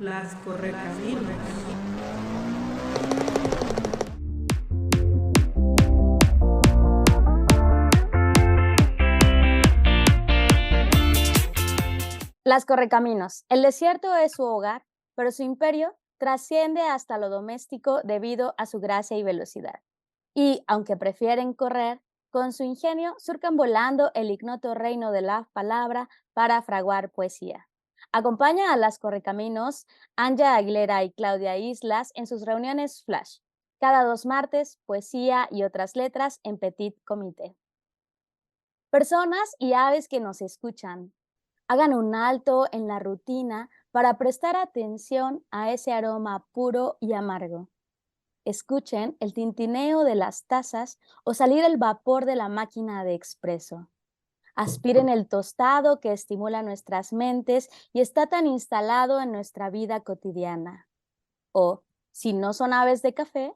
Las correcaminos. Las Correcaminos. El desierto es su hogar, pero su imperio trasciende hasta lo doméstico debido a su gracia y velocidad. Y, aunque prefieren correr, con su ingenio surcan volando el ignoto reino de la palabra para fraguar poesía. Acompaña a las Correcaminos Anja Aguilera y Claudia Islas en sus reuniones Flash. Cada 2 martes, poesía y otras letras en Petit Comité. Personas y aves que nos escuchan, hagan un alto en la rutina para prestar atención a ese aroma puro y amargo. Escuchen el tintineo de las tazas o salir el vapor de la máquina de expreso. Aspiren el tostado que estimula nuestras mentes y está tan instalado en nuestra vida cotidiana. O, si no son aves de café,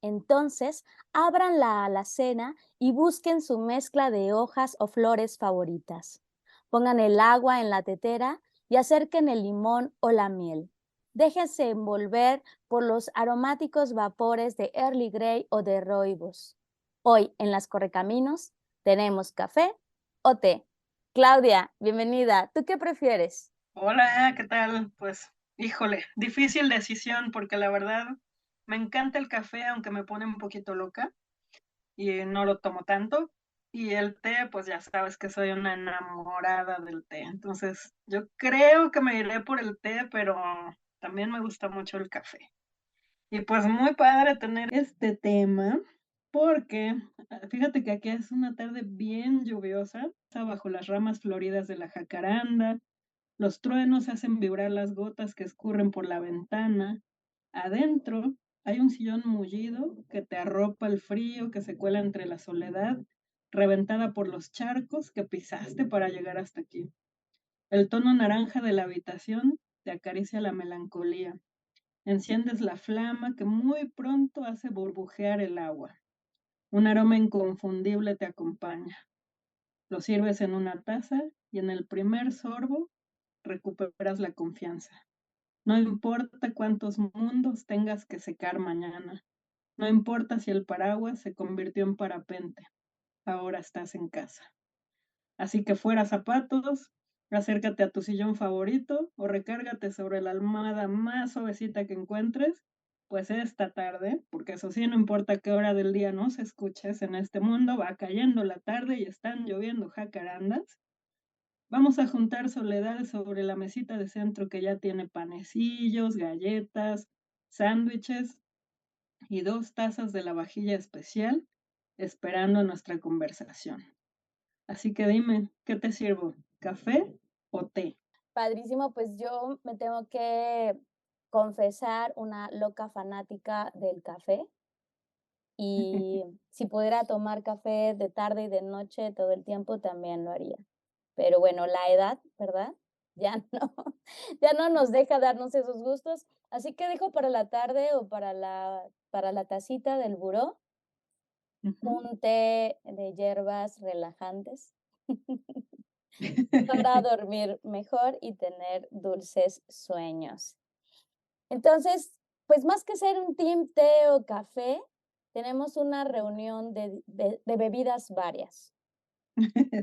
entonces abran la alacena y busquen su mezcla de hojas o flores favoritas. Pongan el agua en la tetera y acerquen el limón o la miel. Déjense envolver por los aromáticos vapores de Early Grey o de rooibos. Hoy en Las Correcaminos tenemos café o té. Claudia, bienvenida. ¿Tú qué prefieres? Hola, ¿qué tal? Pues, híjole, difícil decisión porque la verdad me encanta el café, aunque me pone un poquito loca y no lo tomo tanto. Y el té, pues ya sabes que soy una enamorada del té. Entonces, yo creo que me iré por el té, pero también me gusta mucho el café. Y pues muy padre tener este tema porque fíjate que aquí es una tarde bien lluviosa, está bajo las ramas floridas de la jacaranda. Los truenos hacen vibrar las gotas que escurren por la ventana. Adentro hay un sillón mullido que te arropa el frío que se cuela entre la soledad, reventada por los charcos que pisaste para llegar hasta aquí. El tono naranja de la habitación te acaricia la melancolía. Enciendes la flama que muy pronto hace burbujear el agua. Un aroma inconfundible te acompaña. Lo sirves en una taza y en el primer sorbo recuperas la confianza. No importa cuántos mundos tengas que secar mañana. No importa si el paraguas se convirtió en parapente. Ahora estás en casa. Así que fuera zapatos, acércate a tu sillón favorito o recárgate sobre la almohada más suavecita que encuentres, pues esta tarde, porque eso sí, no importa qué hora del día nos escuches en este mundo, va cayendo la tarde y están lloviendo jacarandas. Vamos a juntar soledades sobre la mesita de centro que ya tiene panecillos, galletas, sándwiches y 2 tazas de la vajilla especial esperando nuestra conversación. Así que dime, ¿qué te sirvo? ¿Café o té? Padrísimo, pues yo me tengo que confesar una loca fanática del café y si pudiera tomar café de tarde y de noche todo el tiempo también lo haría. Pero bueno, la edad, ¿verdad? Ya no, ya no nos deja darnos esos gustos, así que dejo para la tarde o para la tacita del buró Ujú. un té de hierbas relajantes para dormir mejor y tener dulces sueños. Entonces, pues más que ser un team té o café, tenemos una reunión de bebidas varias.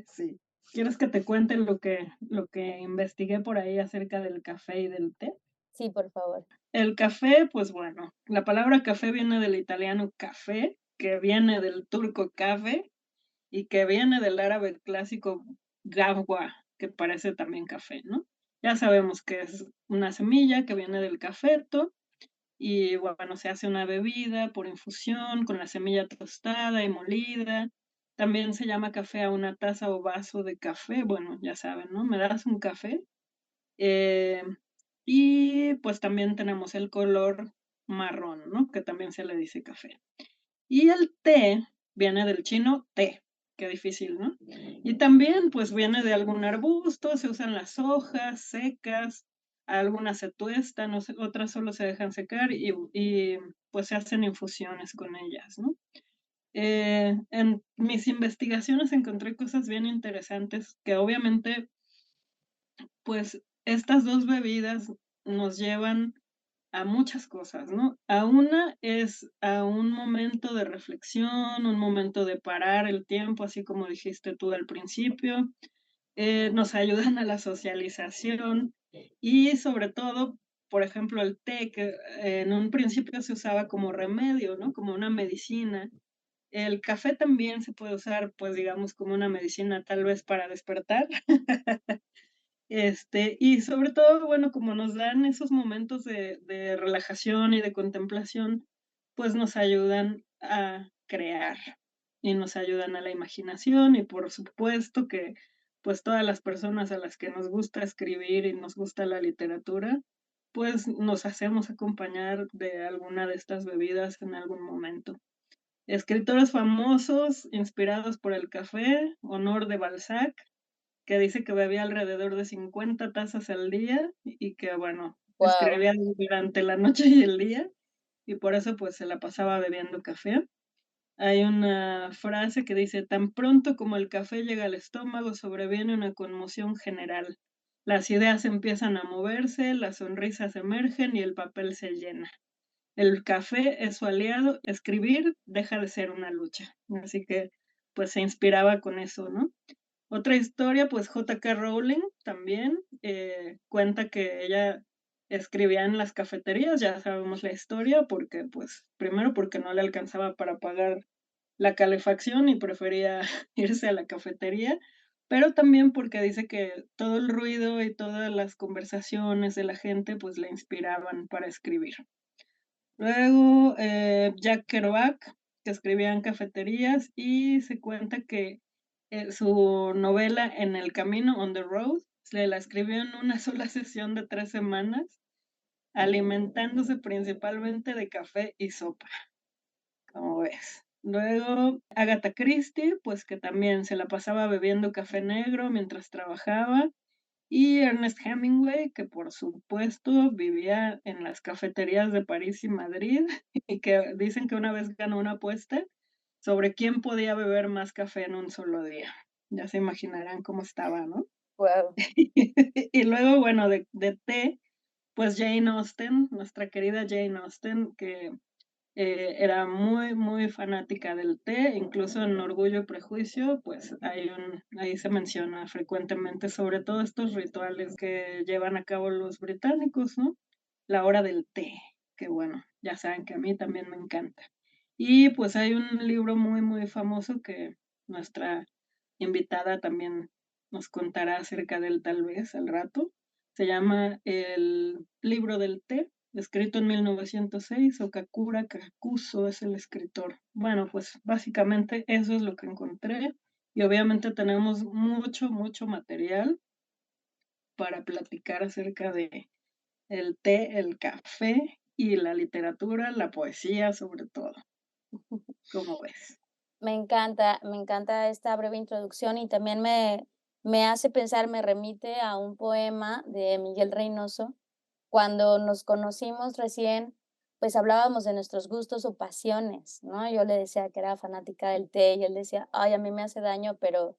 Sí. ¿Quieres que te cuente lo que investigué por ahí acerca del café y del té? Sí, por favor. El café, pues bueno, la palabra café viene del italiano café, que viene del turco cafe y que viene del árabe clásico gahwa, que parece también café, ¿no? Ya sabemos que es una semilla que viene del cafeto y bueno, se hace una bebida por infusión con la semilla tostada y molida. También se llama café a una taza o vaso de café. Bueno, ya saben, ¿no? ¿Me das un café? Eh, y pues también tenemos el color marrón, ¿no? Que también se le dice café. Y el té viene del chino té, qué difícil, ¿no? Y también, pues, viene de algún arbusto, se usan las hojas secas, algunas se tuestan, otras solo se dejan secar pues, se hacen infusiones con ellas, ¿no? En mis investigaciones encontré cosas bien interesantes que obviamente, pues, estas 2 bebidas nos llevan a muchas cosas, ¿no? A una es a un momento de reflexión, un momento de parar el tiempo, así como dijiste tú al principio, nos ayudan a la socialización y sobre todo, por ejemplo, el té, que en un principio se usaba como remedio, ¿no? Como una medicina. El café también se puede usar, pues, digamos, como una medicina, tal vez para despertar. Y sobre todo, bueno, como nos dan esos momentos de relajación y de contemplación, pues nos ayudan a crear y nos ayudan a la imaginación y por supuesto que, pues todas las personas a las que nos gusta escribir y nos gusta la literatura, pues nos hacemos acompañar de alguna de estas bebidas en algún momento. Escritores famosos inspirados por el café, Honor de Balzac, que dice que bebía alrededor de 50 tazas al día y que, bueno, Wow. escribía durante la noche y el día, y por eso, pues, se la pasaba bebiendo café. Hay una frase que dice: "Tan pronto como el café llega al estómago, sobreviene una conmoción general. Las ideas empiezan a moverse, las sonrisas emergen y el papel se llena. El café es su aliado, escribir deja de ser una lucha". Así que, pues, se inspiraba con eso, ¿no? Otra historia, pues J.K. Rowling también, cuenta que ella escribía en las cafeterías, ya sabemos la historia, porque, pues, primero porque no le alcanzaba para pagar la calefacción y prefería irse a la cafetería, pero también porque dice que todo el ruido y todas las conversaciones de la gente, pues, la inspiraban para escribir. Luego, Jack Kerouac, que escribía en cafeterías, y se cuenta que, su novela En el camino, On the Road, se la escribió en una sola sesión de 3 semanas, alimentándose principalmente de café y sopa, ¿cómo ves? Luego, Agatha Christie, pues, que también se la pasaba bebiendo café negro mientras trabajaba, y Ernest Hemingway, que por supuesto vivía en las cafeterías de París y Madrid, y que dicen que una vez ganó una apuesta sobre quién podía beber más café en un solo día. Ya se imaginarán cómo estaba, ¿no? Wow. Y luego, bueno, de té, pues Jane Austen, nuestra querida Jane Austen, que era muy, muy fanática del té, incluso en Orgullo y Prejuicio, pues ahí se menciona frecuentemente sobre todo estos rituales que llevan a cabo los británicos, ¿no? La hora del té, que bueno, ya saben que a mí también me encanta. Y pues hay un libro muy, muy famoso que nuestra invitada también nos contará acerca de él tal vez al rato. Se llama El libro del té, escrito en 1906, Okakura Kakuzo es el escritor. Bueno, pues básicamente eso es lo que encontré y obviamente tenemos mucho, mucho material para platicar acerca de el té, el café y la literatura, la poesía sobre todo. ¿Cómo ves? Me encanta esta breve introducción y también me hace pensar, me remite a un poema de Miguel Reynoso. Cuando nos conocimos recién, pues hablábamos de nuestros gustos o pasiones, ¿no? Yo le decía que era fanática del té y él decía, ay, a mí me hace daño, pero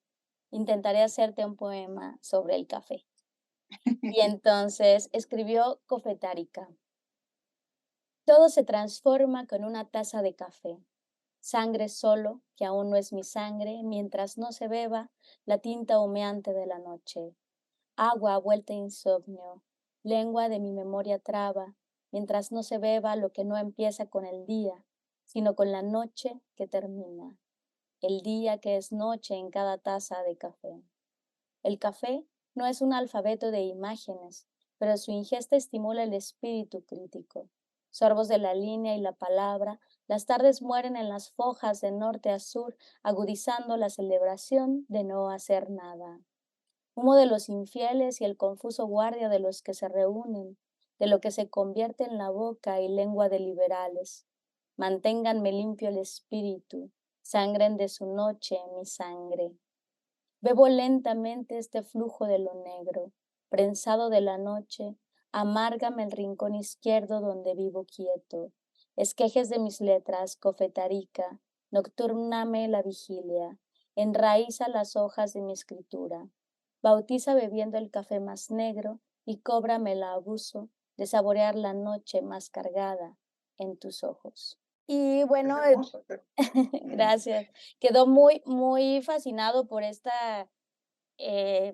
intentaré hacerte un poema sobre el café. Y entonces escribió Cofetárica. Todo se transforma con una taza de café. Sangre solo, que aún no es mi sangre, mientras no se beba la tinta humeante de la noche. Agua vuelta insomnio, lengua de mi memoria traba, mientras no se beba lo que no empieza con el día, sino con la noche que termina. El día que es noche en cada taza de café. El café no es un alfabeto de imágenes, pero su ingesta estimula el espíritu crítico. Sorbos de la línea y la palabra, las tardes mueren en las fojas de norte a sur, agudizando la celebración de no hacer nada. Humo de los infieles y el confuso guardia de los que se reúnen, de lo que se convierte en la boca y lengua de liberales. Manténganme limpio el espíritu, sangren de su noche mi sangre. Bebo lentamente este flujo de lo negro, prensado de la noche, amárgame el rincón izquierdo donde vivo quieto. Esquejes de mis letras, cofetarica, noctúrname la vigilia, enraíza las hojas de mi escritura. Bautiza bebiendo el café más negro y cóbrame el abuso de saborear la noche más cargada en tus ojos. Y Es bueno, hermoso. gracias. Quedó muy, muy fascinado por esta eh,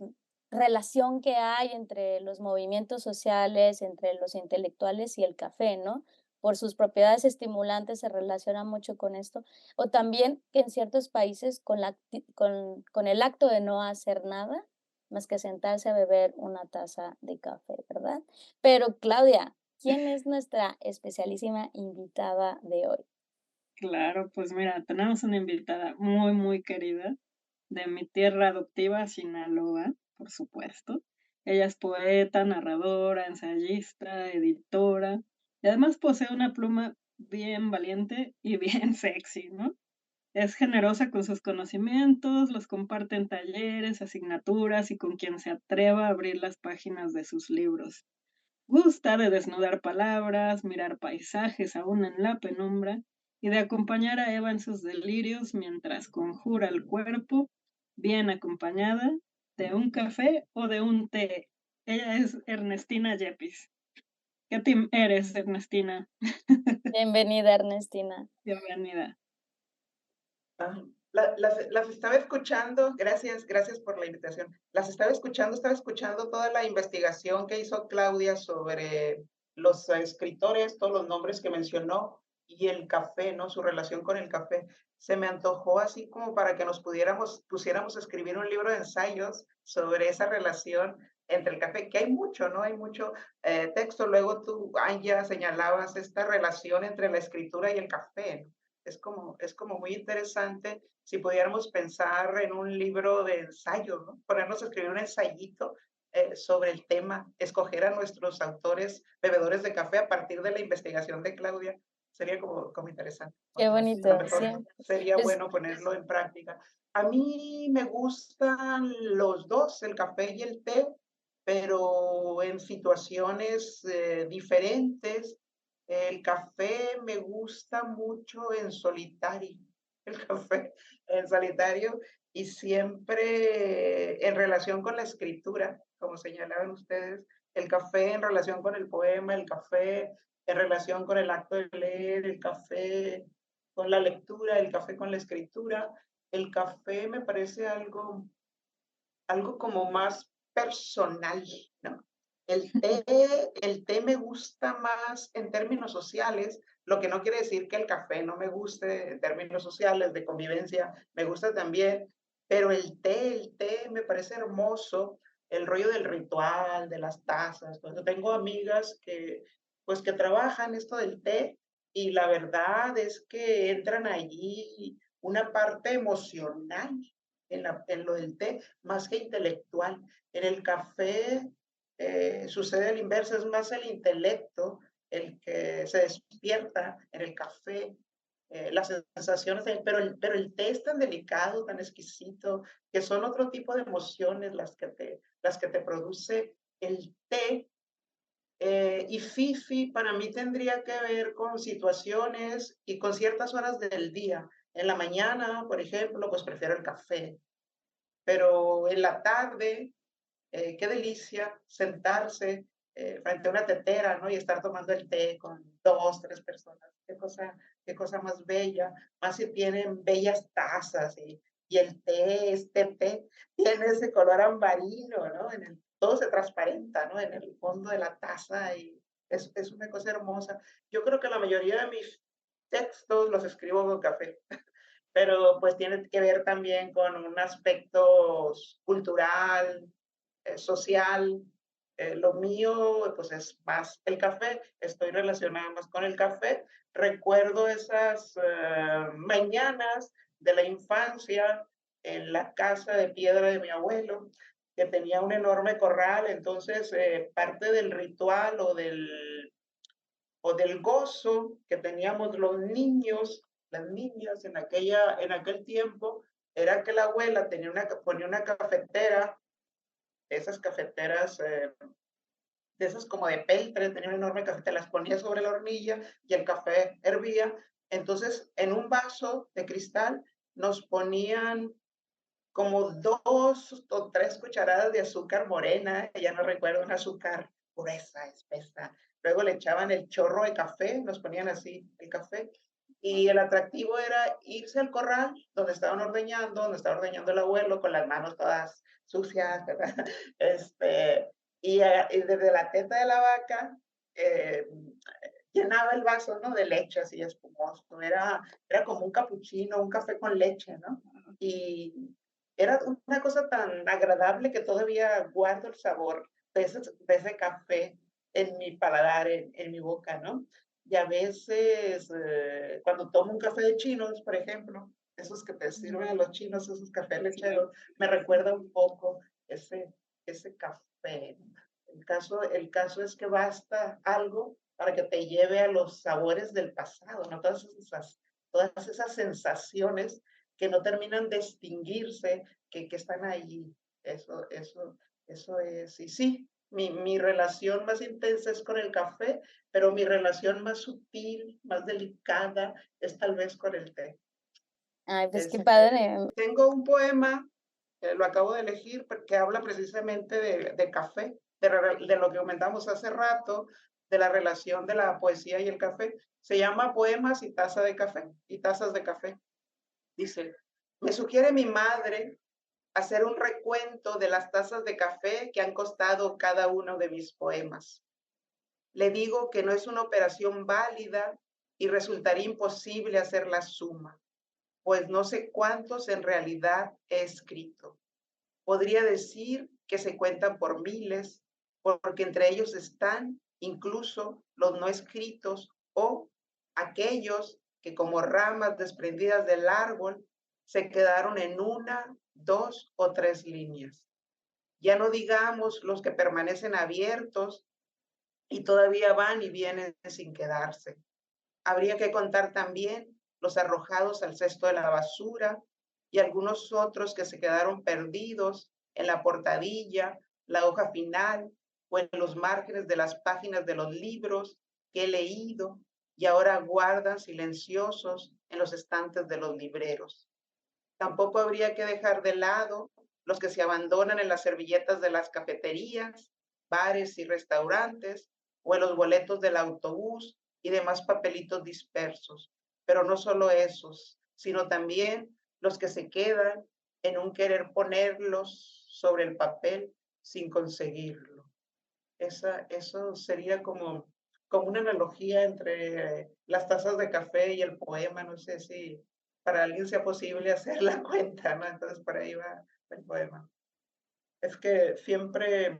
relación que hay entre los movimientos sociales, entre los intelectuales y el café, ¿no? Por sus propiedades estimulantes se relaciona mucho con esto. O también que en ciertos países con el acto de no hacer nada más que sentarse a beber una taza de café, ¿verdad? Pero Claudia, ¿quién es nuestra especialísima invitada de hoy? Claro, pues mira, tenemos una invitada muy, muy querida de mi tierra adoptiva, Sinaloa, por supuesto. Ella es poeta, narradora, ensayista, editora, y además posee una pluma bien valiente y bien sexy, ¿no? Es generosa con sus conocimientos, los comparte en talleres, asignaturas y con quien se atreva a abrir las páginas de sus libros. Gusta de desnudar palabras, mirar paisajes aún en la penumbra y de acompañar a Eva en sus delirios mientras conjura el cuerpo, bien acompañada de un café o de un té. Ella es Ernestina Yepis. ¿Qué team eres, Ernestina? Bienvenida, Ernestina. Bienvenida. Ah, las estaba escuchando, gracias por la invitación. Las estaba escuchando toda la investigación que hizo Claudia sobre los escritores, todos los nombres que mencionó y el café, ¿no? Su relación con el café. Se me antojó así como para que pusiéramos a escribir un libro de ensayos sobre esa relación entre el café, que hay mucho, ¿no? Hay mucho texto. Luego tú, Anja, señalabas esta relación entre la escritura y el café, ¿no? Es como muy interesante si pudiéramos pensar en un libro de ensayo, ¿no? Ponernos a escribir un ensayito sobre el tema, escoger a nuestros autores bebedores de café a partir de la investigación de Claudia, sería como interesante. Qué A lo bonito, mejor sí. sería Pues bueno ponerlo en práctica. A mí me gustan los dos, el café y el té, pero en situaciones diferentes. El café me gusta mucho en solitario, el café en solitario y siempre en relación con la escritura, como señalaban ustedes, el café en relación con el poema, el café en relación con el acto de leer, el café con la lectura, el café con la escritura. El café me parece algo como más personal, ¿no? El té me gusta más en términos sociales, lo que no quiere decir que el café no me guste en términos sociales, de convivencia, me gusta también, pero el té me parece hermoso, el rollo del ritual, de las tazas. Entonces, tengo amigas pues, que trabajan esto del té y la verdad es que entran allí una parte emocional en lo del té, más que intelectual. En el café sucede el inverso, es más el intelecto el que se despierta en el café, las sensaciones, pero el té es tan delicado, tan exquisito, que son otro tipo de emociones las que te produce el té. Y Fifi para mí tendría que ver con situaciones y con ciertas horas del día. En la mañana, por ejemplo, pues prefiero el café, pero en la tarde, qué delicia sentarse frente a una tetera, ¿no? Y estar tomando el té con dos, tres personas. Qué cosa más bella, más si tienen bellas tazas y el té, este té, tiene ese color ambarino, ¿no? Todo se transparenta, ¿no? En el fondo de la taza y es una cosa hermosa. Yo creo que la mayoría de mis textos los escribo con café, pero pues tiene que ver también con un aspecto cultural, social. Lo mío, pues es más el café, estoy relacionada más con el café. Recuerdo esas mañanas de la infancia en la casa de piedra de mi abuelo, que tenía un enorme corral, entonces parte del ritual o del gozo que teníamos los niños, las niñas en aquel tiempo, era que la abuela ponía una cafetera, esas cafeteras, de esas como de peltre, tenía una enorme cafetera, las ponía sobre la hornilla y el café hervía. Entonces, en un vaso de cristal nos ponían como 2 o 3 cucharadas de azúcar morena, ya no recuerdo, un azúcar gruesa, espesa. Luego le echaban el chorro de café, nos ponían así el café. Y el atractivo era irse al corral donde estaba ordeñando el abuelo con las manos todas sucias, ¿verdad? Y desde la teta de la vaca eh, llenaba el vaso, ¿no? De leche así espumoso. Era como un capuchino, un café con leche, ¿no? Y era una cosa tan agradable que todavía guardo el sabor de ese café en mi paladar, en mi boca, ¿no? Y a veces, cuando tomo un café de chinos, por ejemplo, esos que te sirven a los chinos, esos cafés lecheros, me recuerda un poco ese café. El caso es que basta algo para que te lleve a los sabores del pasado, ¿no? Todas esas sensaciones que no terminan de extinguirse, que están ahí. Eso es. Y sí, mi relación más intensa es con el café, pero mi relación más sutil, más delicada, es tal vez con el té. Ay, pues qué padre. Tengo un poema, lo acabo de elegir, que habla precisamente de café, de lo que comentamos hace rato, de la relación de la poesía y el café. Se llama Poemas y taza de café, y tazas de café. Dice, me sugiere mi madre hacer un recuento de las tazas de café que han costado cada uno de mis poemas. Le digo que no es una operación válida y resultaría imposible hacer la suma, pues no sé cuántos en realidad he escrito. Podría decir que se cuentan por miles, porque entre ellos están incluso los no escritos o aquellos que como ramas desprendidas del árbol se quedaron en una, dos o tres líneas. Ya no digamos los que permanecen abiertos y todavía van y vienen sin quedarse. Habría que contar también los arrojados al cesto de la basura y algunos otros que se quedaron perdidos en la portadilla, la hoja final o en los márgenes de las páginas de los libros que he leído y ahora guardan silenciosos en los estantes de los libreros. Tampoco habría que dejar de lado los que se abandonan en las servilletas de las cafeterías, bares y restaurantes o en los boletos del autobús y demás papelitos dispersos. Pero no solo esos, sino también los que se quedan en un querer ponerlos sobre el papel sin conseguirlo. Eso sería como una analogía entre las tazas de café y el poema. No sé si para alguien sea posible hacer la cuenta, ¿no? Entonces por ahí va el poema. Es que siempre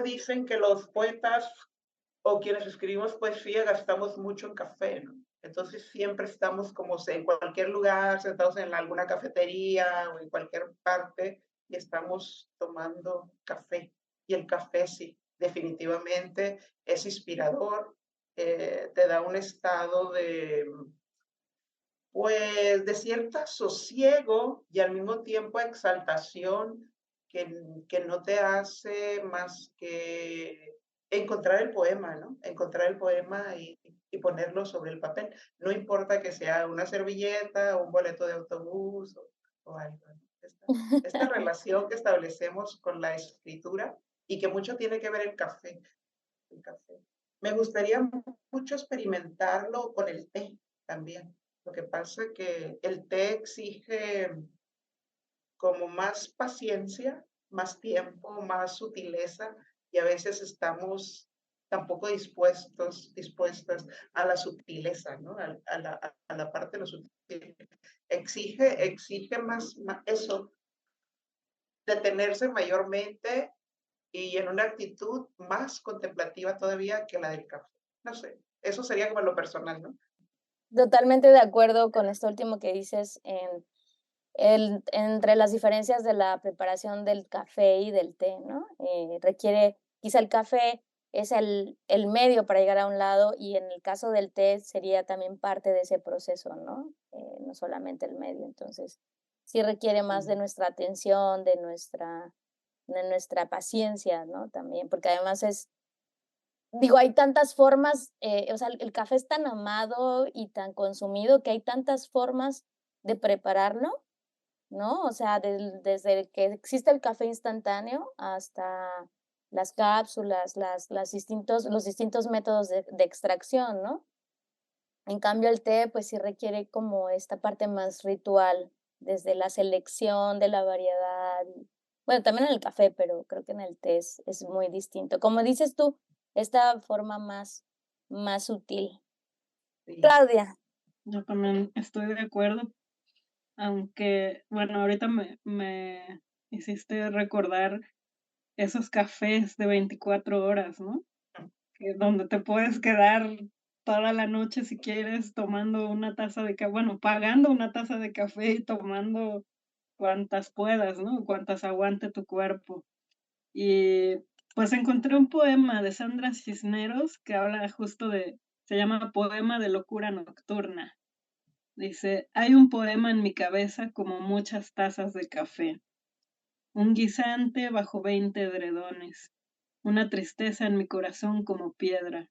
dicen que los poetas o quienes escribimos poesía gastamos mucho en café, ¿no? Entonces siempre estamos como en cualquier lugar, sentados en alguna cafetería o en cualquier parte y estamos tomando café. Y el café sí, definitivamente es inspirador, te da un estado pues, de cierto sosiego y al mismo tiempo exaltación que no te hace más que encontrar el poema, ¿no? Encontrar el poema y ponerlo sobre el papel. No importa que sea una servilleta o un boleto de autobús o algo, ¿no? Esta relación que establecemos con la escritura y que mucho tiene que ver el café. Me gustaría mucho experimentarlo con el té también. Lo que pasa es que el té exige como más paciencia, más tiempo, más sutileza y a veces estamos tampoco dispuestas a la sutileza, ¿no? A la parte de lo sutil. Exige más eso, detenerse mayormente y en una actitud más contemplativa todavía que la del café. No sé, eso sería como lo personal, ¿no? Totalmente de acuerdo con esto último que dices entre las diferencias de la preparación del café y del té, ¿no? Requiere, quizá el café es el medio para llegar a un lado y en el caso del té sería también parte de ese proceso, ¿no? No solamente el medio. Entonces, sí requiere más de Sí. nuestra atención, de nuestra paciencia, ¿no? También, porque además digo, hay tantas formas, o sea, el café es tan amado y tan consumido que hay tantas formas de prepararlo, ¿no? O sea, desde que existe el café instantáneo hasta las cápsulas, los distintos métodos de extracción, ¿no? En cambio, el té, pues sí requiere como esta parte más ritual, desde la selección de la variedad. Bueno, también en el café, pero creo que en el té es muy distinto. Como dices tú, esta forma más sutil. Sí. Claudia, Yo también estoy de acuerdo, aunque, bueno, ahorita me hiciste recordar esos cafés de 24 horas, ¿no? Donde te puedes quedar toda la noche si quieres tomando una taza de café, bueno, pagando una taza de café y tomando cuantas puedas, ¿no? Cuantas aguante tu cuerpo. Y pues encontré un poema de Sandra Cisneros que habla justo se llama Poema de locura nocturna. Dice, hay un poema en mi cabeza como muchas tazas de café, un guisante bajo 20 edredones, una tristeza en mi corazón como piedra,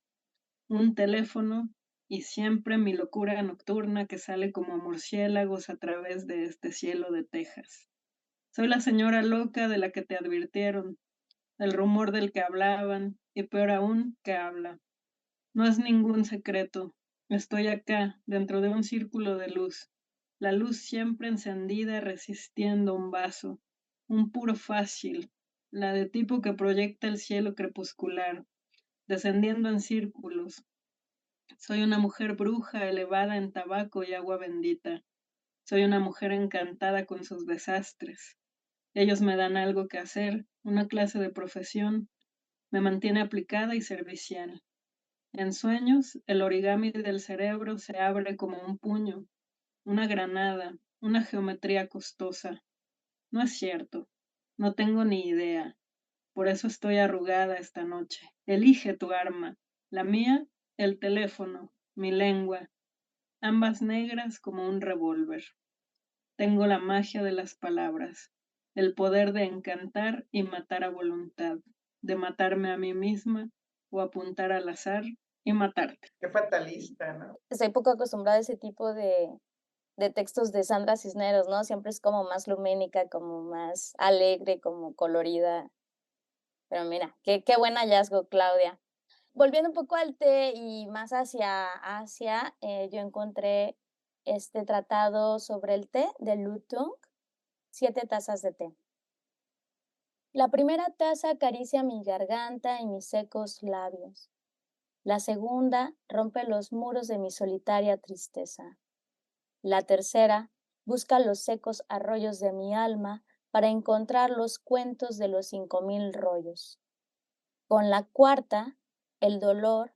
un teléfono y siempre mi locura nocturna que sale como murciélagos a través de este cielo de Texas. Soy la señora loca de la que te advirtieron, el rumor del que hablaban y peor aún que habla. No es ningún secreto. Estoy acá, dentro de un círculo de luz. La luz siempre encendida resistiendo un vaso. Un puro fácil, la de tipo que proyecta el cielo crepuscular, descendiendo en círculos. Soy una mujer bruja elevada en tabaco y agua bendita. Soy una mujer encantada con sus desastres. Ellos me dan algo que hacer, una clase de profesión. Me mantiene aplicada y servicial. En sueños, el origami del cerebro se abre como un puño, una granada, una geometría costosa. No es cierto. No tengo ni idea. Por eso estoy arrugada esta noche. Elige tu arma. La mía, el teléfono, mi lengua, ambas negras como un revólver. Tengo la magia de las palabras, el poder de encantar y matar a voluntad, de matarme a mí misma o apuntar al azar y matarte. Qué fatalista, ¿no? estoy poco acostumbrada a ese tipo de textos de Sandra Cisneros, ¿no? Siempre es como más lumínica, como más alegre, como colorida. Pero mira, qué buen hallazgo, Claudia. Volviendo un poco al té y más hacia Asia, yo encontré este tratado sobre el té de Lutung, 7 tazas de té. La primera taza acaricia mi garganta y mis secos labios. La segunda rompe los muros de mi solitaria tristeza. La tercera busca los secos arroyos de mi alma para encontrar los cuentos de los 5000 rollos. Con la cuarta, el dolor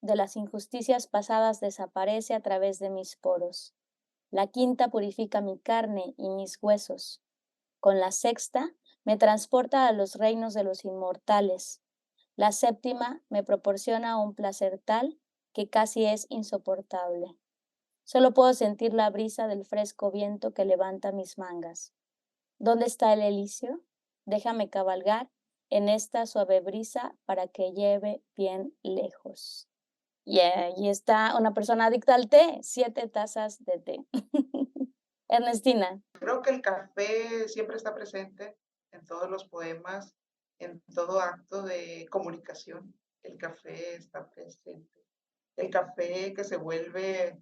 de las injusticias pasadas desaparece a través de mis poros. La quinta purifica mi carne y mis huesos. Con la sexta, me transporta a los reinos de los inmortales. La séptima me proporciona un placer tal que casi es insoportable. Solo puedo sentir la brisa del fresco viento que levanta mis mangas. ¿Dónde está el elicio? Déjame cabalgar en esta suave brisa para que lleve bien lejos. Y ahí está una persona adicta al té, 7 tazas de té. Ernestina. Creo que el café siempre está presente en todos los poemas, en todo acto de comunicación. El café está presente. El café que se vuelve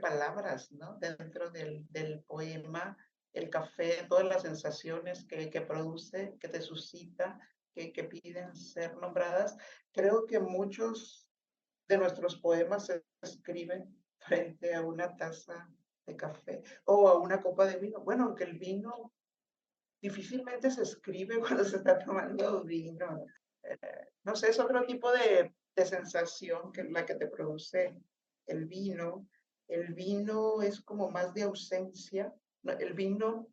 palabras, ¿no? Dentro del poema, el café, todas las sensaciones que produce, que te suscita, que piden ser nombradas. Creo que muchos de nuestros poemas se escriben frente a una taza de café o a una copa de vino. Bueno, aunque el vino difícilmente se escribe cuando se está tomando vino. No sé, es otro tipo de sensación que la que te produce el vino. El vino es como más de ausencia. El vino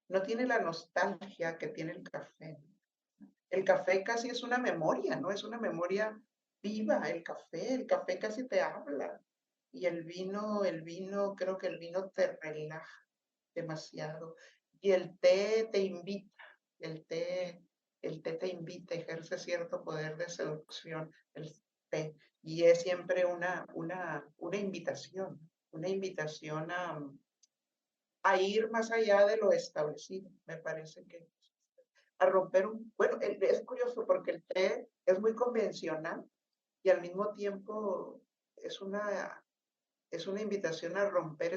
no tiene la nostalgia que tiene el café. El café casi es una memoria, ¿no? Es una memoria viva, el café casi te habla. Y el vino, creo que el vino te relaja demasiado. Y el té te invita, el té, el té te invita, ejerce cierto poder de seducción, el té. Y es siempre una invitación a ir más allá de lo establecido. Me parece que a romper bueno, es curioso porque el té es muy convencional y al mismo tiempo es es una invitación a romper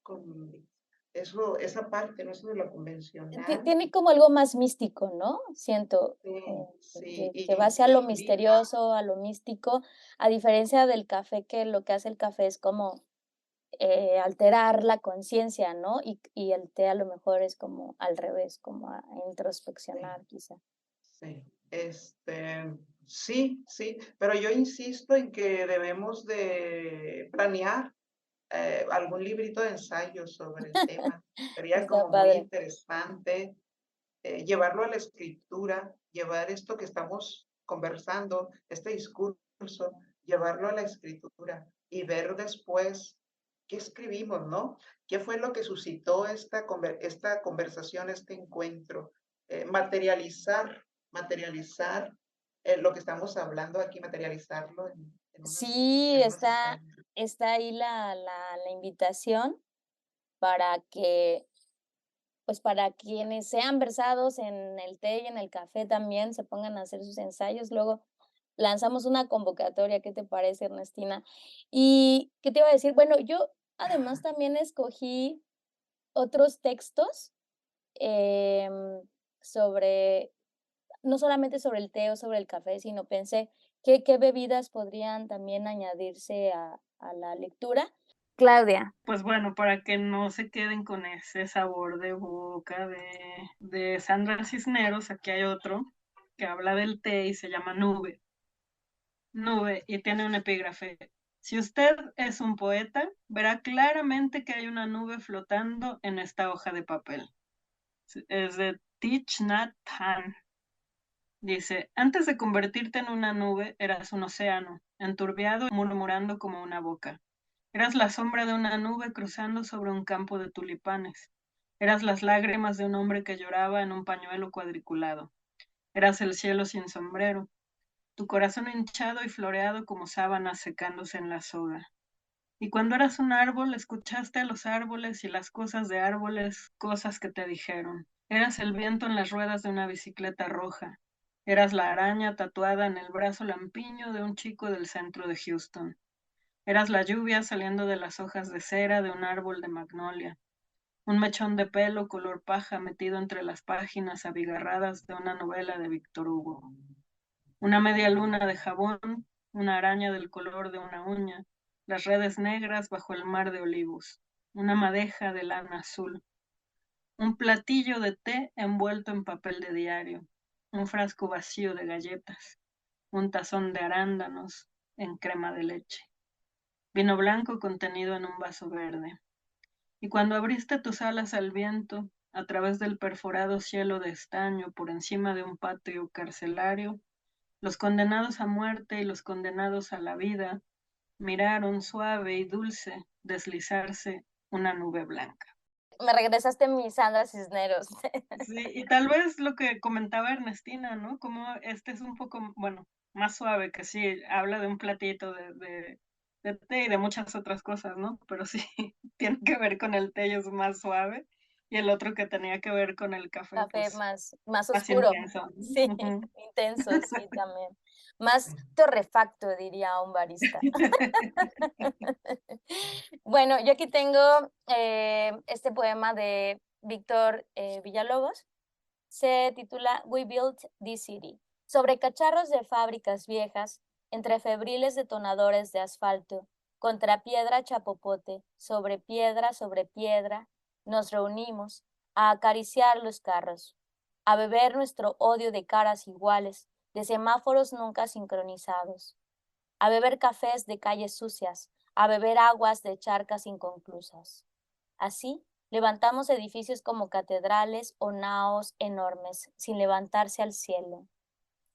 con esa parte, ¿no? Eso de lo convencional. Tiene como algo más místico, ¿no? Siento Sí, sí, que va hacia y lo invita, misterioso, a lo místico, a diferencia del café, que lo que hace el café es como alterar la conciencia, ¿no? Y el té a lo mejor es como al revés, como a sí, introspeccionar quizá. sí, sí, sí, pero yo insisto en que debemos de planear algún librito de ensayo sobre el tema. Sería Está como muy padre. interesante llevarlo a la escritura, llevar esto que estamos conversando, este discurso, llevarlo a la escritura y ver después qué escribimos, ¿no? ¿Qué fue lo que suscitó esta conversación, este encuentro? Materializar lo que estamos hablando aquí, materializarlo Sí, en unos ensayos. está ahí la invitación para que, pues, para quienes sean versados en el té y en el café también se pongan a hacer sus ensayos. Luego lanzamos una convocatoria, ¿qué te parece, Ernestina? ¿Y qué te iba a decir? Bueno, yo además también escogí otros textos, em, sobre no solamente sobre el té o sobre el café, sino pensé, ¿qué bebidas podrían también añadirse a la lectura? Claudia. Pues bueno, para que no se queden con ese sabor de boca de Sandra Cisneros, aquí hay otro que habla del té y se llama Nube. Nube, y tiene un epígrafe. Si usted es un poeta, verá claramente que hay una nube flotando en esta hoja de papel. Es de Thich Nhat Hanh. Dice, antes de convertirte en una nube, eras un océano, enturbiado y murmurando como una boca. Eras la sombra de una nube cruzando sobre un campo de tulipanes. Eras las lágrimas de un hombre que lloraba en un pañuelo cuadriculado. Eras el cielo sin sombrero, tu corazón hinchado y floreado como sábanas secándose en la soga. Y cuando eras un árbol, escuchaste a los árboles y las cosas de árboles, cosas que te dijeron. Eras el viento en las ruedas de una bicicleta roja. Eras la araña tatuada en el brazo lampiño de un chico del centro de Houston. Eras la lluvia saliendo de las hojas de cera de un árbol de magnolia. Un mechón de pelo color paja metido entre las páginas abigarradas de una novela de Víctor Hugo. Una media luna de jabón, una araña del color de una uña, las redes negras bajo el mar de olivos, una madeja de lana azul, un platillo de té envuelto en papel de diario, un frasco vacío de galletas, un tazón de arándanos en crema de leche, vino blanco contenido en un vaso verde. Y cuando abriste tus alas al viento, a través del perforado cielo de estaño por encima de un patio carcelario, los condenados a muerte y los condenados a la vida miraron suave y dulce deslizarse una nube blanca. Me regresaste mi Sandra Cisneros. Sí, y tal vez lo que comentaba Ernestina, ¿no? Como este es un poco, bueno, más suave, que sí, habla de un platito de té y de muchas otras cosas, ¿no? Pero sí, tiene que ver con el té y es más suave, y el otro que tenía que ver con el café, Café pues más más oscuro. intenso, Sí, ¿no? Ujú. intenso, sí, también. Más torrefacto, diría un barista. Bueno, yo aquí tengo este poema de Víctor Villalobos. Se titula We Built This City. Sobre cacharros de fábricas viejas, entre febriles detonadores de asfalto, contra piedra chapopote, sobre piedra, nos reunimos a acariciar los carros, a beber nuestro odio de caras iguales, de semáforos nunca sincronizados, a beber cafés de calles sucias, a beber aguas de charcas inconclusas. Así, levantamos edificios como catedrales o naos enormes, sin levantarse al cielo.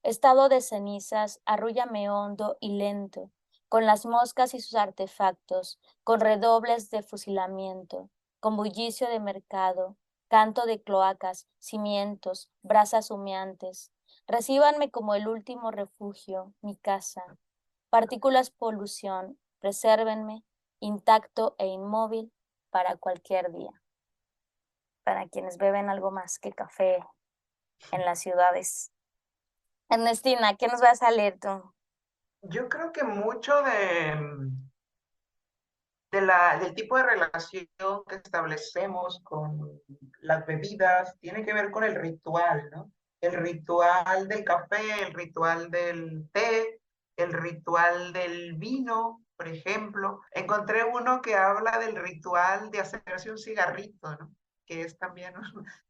Estado de cenizas, arrúllame hondo y lento, con las moscas y sus artefactos, con redobles de fusilamiento, con bullicio de mercado, canto de cloacas, cimientos, brasas humeantes. Recíbanme como el último refugio, mi casa. Partículas polución, presérvenme, intacto e inmóvil para cualquier día. Para quienes beben algo más que café en las ciudades. Ernestina, ¿qué nos vas a leer tú? Yo creo que mucho del tipo de relación que establecemos con las bebidas tiene que ver con el ritual, ¿no? El ritual del café, el ritual del té, el ritual del vino, por ejemplo. Encontré uno que habla del ritual de hacerse un cigarrito, ¿no? Que es también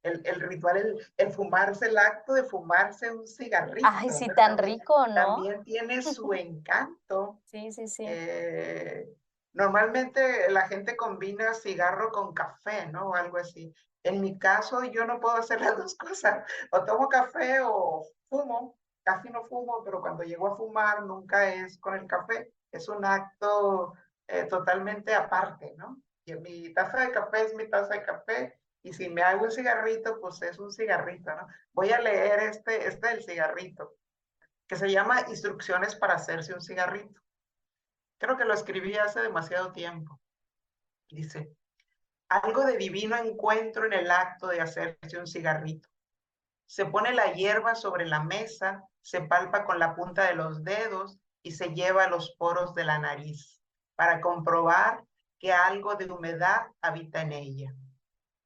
el ritual, el fumarse, el acto de fumarse un Ay, cigarrito, sí, ¿no? tan rico, ¿no? También tiene su encanto. Sí, sí, sí. eh, Normalmente la gente combina cigarro con café, ¿no? O algo así. En mi caso, yo no puedo hacer las dos cosas. O tomo café o fumo. Casi no fumo, pero cuando llego a fumar nunca es con el café. Es un acto totalmente aparte, ¿no? Y mi taza de café es mi taza de café. Y si me hago un cigarrito, pues es un cigarrito, ¿no? Voy a leer este del cigarrito, que se llama Instrucciones para hacerse un cigarrito. Creo que lo escribí hace demasiado tiempo. Dice, algo de divino encuentro en el acto de hacerse un cigarrito. Se pone la hierba sobre la mesa, se palpa con la punta de los dedos y se lleva a los poros de la nariz para comprobar que algo de humedad habita en ella.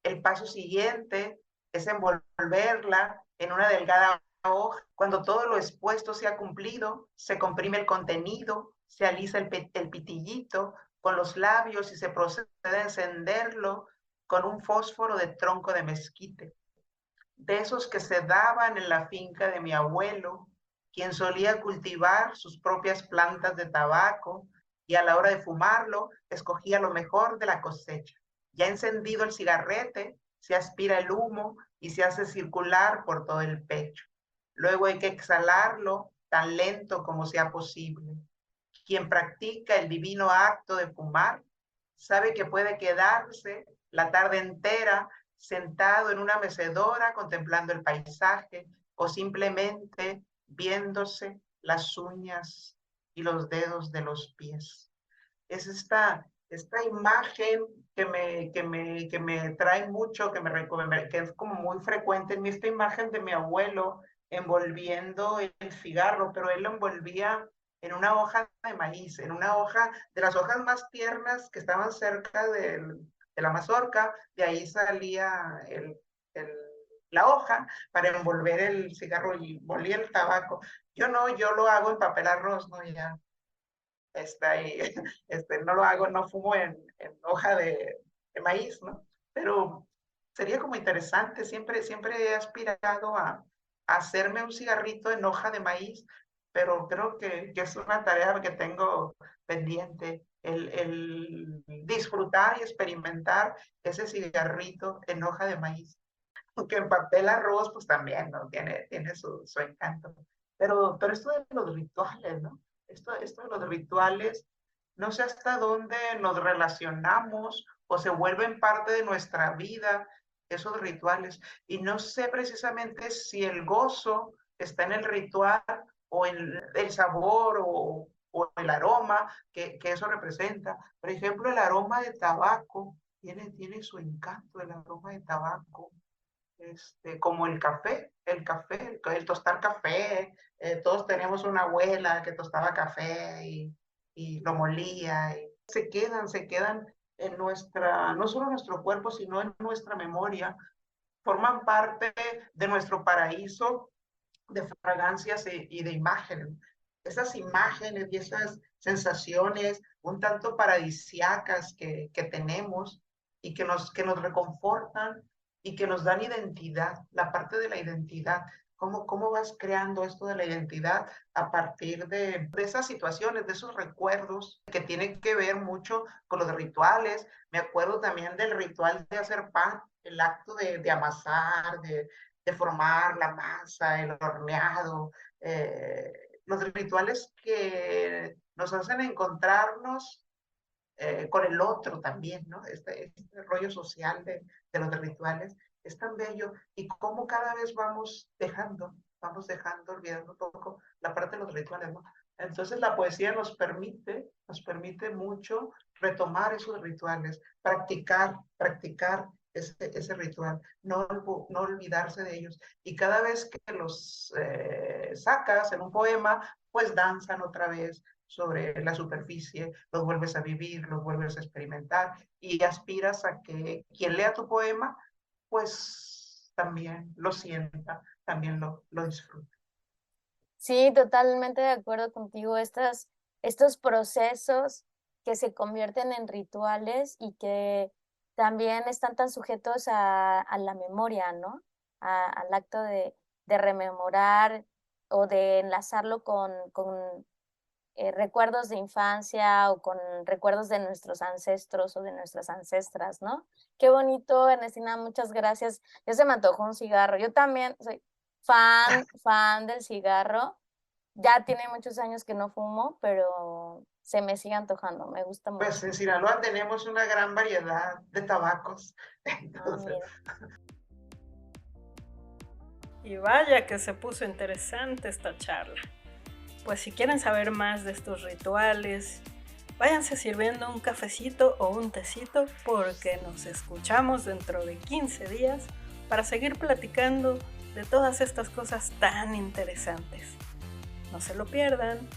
El paso siguiente es envolverla en una delgada hoja. Cuando todo lo expuesto se ha cumplido, se comprime el contenido, se alisa el pitillito con los labios y se procede a encenderlo con un fósforo de tronco de mezquite, de esos que se daban en la finca de mi abuelo, quien solía cultivar sus propias plantas de tabaco y a la hora de fumarlo escogía lo mejor de la cosecha. Ya encendido el cigarrete, se aspira el humo y se hace circular por todo el pecho. Luego hay que exhalarlo tan lento como sea posible. Quien practica el divino acto de fumar sabe que puede quedarse la tarde entera sentado en una mecedora contemplando el paisaje o simplemente viéndose las uñas y los dedos de los pies. Es esta imagen que me trae mucho, que es como muy frecuente en mí, esta imagen de mi abuelo envolviendo el cigarro, pero él lo envolvía en una hoja de maíz, en una hoja de las hojas más tiernas que estaban cerca de la mazorca, de ahí salía el, la hoja para envolver el cigarro y molía el tabaco. Yo no, yo lo hago en papel arroz, ¿no? Ya está ahí, no lo hago, no fumo en hoja de maíz, ¿no? Pero sería como interesante, siempre he aspirado a hacerme un cigarrito en hoja de maíz, pero creo que es una tarea que tengo pendiente, el disfrutar y experimentar ese cigarrito en hoja de maíz. Aunque en papel arroz, pues también, ¿no? Tiene su encanto. Pero esto de los rituales, ¿no? Esto de los rituales, no sé hasta dónde nos relacionamos o se vuelven parte de nuestra vida, esos rituales. Y no sé precisamente si el gozo está en el ritual o en el sabor o el aroma que eso representa. Por ejemplo, el aroma de tabaco tiene su encanto, el aroma de tabaco como el tostar café. Todos tenemos una abuela que tostaba café y lo molía. Y se quedan en nuestra, no solo en nuestro cuerpo, sino en nuestra memoria. Forman parte de nuestro paraíso de fragancias y de imágenes. Esas imágenes y esas sensaciones un tanto paradisiacas que tenemos y que nos reconfortan y que nos dan identidad, la parte de la identidad. ¿Cómo vas creando esto de la identidad a partir de esas situaciones, de esos recuerdos que tienen que ver mucho con los rituales? Me acuerdo también del ritual de hacer pan, el acto de amasar, de formar la masa, el horneado, los rituales que nos hacen encontrarnos con el otro también, ¿no? Este rollo social de los rituales es tan bello y cómo cada vez vamos dejando, olvidando un poco la parte de los rituales, ¿no? Entonces la poesía nos permite mucho retomar esos rituales, practicar ese ritual, no olvidarse de ellos. Y cada vez que los sacas en un poema, pues danzan otra vez sobre la superficie, los vuelves a vivir, los vuelves a experimentar y aspiras a que quien lea tu poema, pues también lo sienta, también lo disfruta. Sí, totalmente de acuerdo contigo. Estos procesos que se convierten en rituales y que también están tan sujetos a la memoria, ¿no? Al acto de rememorar o de enlazarlo con recuerdos de infancia o con recuerdos de nuestros ancestros o de nuestras ancestras, ¿no? Qué bonito, Ernestina, muchas gracias. Ya se me antojó un cigarro. Yo también soy fan del cigarro. Ya tiene muchos años que no fumo, pero se me sigue antojando, me gusta Pues mucho. en Sinaloa tenemos una gran variedad de tabacos. Ah, Entonces, mira. Y vaya que se puso interesante esta charla. Pues si quieren saber más de estos rituales, váyanse sirviendo un cafecito o un tecito porque nos escuchamos dentro de 15 días para seguir platicando de todas estas cosas tan interesantes. No se lo pierdan.